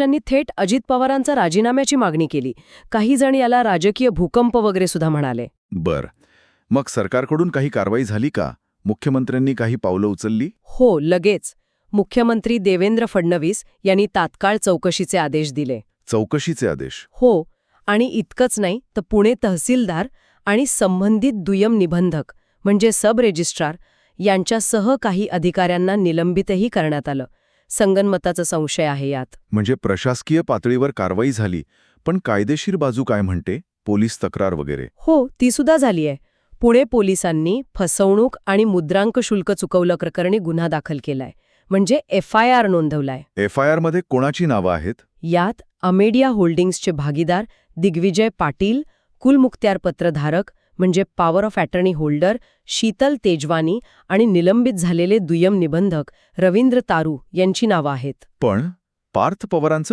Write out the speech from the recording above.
त्यांनी थेट अजित पवारांचा राजीनाम्याची मागणी केली. काही जण याला राजकीय भूकंप वगैरे सुद्धा म्हणाले. बर. मग सरकारकडून काही कारवाई झाली का? मुख्यमंत्र्यांनी काही पावलं उचलली? हो, लगेच. मुख्यमंत्री देवेंद्र फडणवीस यांनी तात्काळ चौकशीचे आदेश दिले. चौकशीचे आदेश? हो, आणि इतकंच नाही तर पुणे तहसीलदार आणि संबंधित दुय्यम निबंधक म्हणजे सब रेजिस्ट्रार यांच्यासह काही अधिकाऱ्यांना निलंबितही करण्यात आलं. संगनमताचा संशय आहे यात. म्हणजे प्रशासकीय पातळीवर कारवाई झाली, पण कायदेशीर बाजू काय म्हणते? पोलीस तक्रार वगैरे? हो, ती सुद्धा झालीय. पुणे पोलिसांनी फसवणूक आणि मुद्रांक शुल्क चुकवलं प्रकरणी गुन्हा दाखल केलाय, म्हणजे FIR नोंदवलाय. FIR मध्ये कोणाची नावं आहेत? यात अमेडिया होल्डिंग्सचे भागीदार दिग्विजय पाटील, कुलमुख्त्यार पत्रधारक म्हणजे power of attorney holder Sheetal Tejwani आणि निलंबित झालेले दुय्यम निबंधक रवींद्र तारू यांची नावं आहेत. पण पार्थ पवारांचं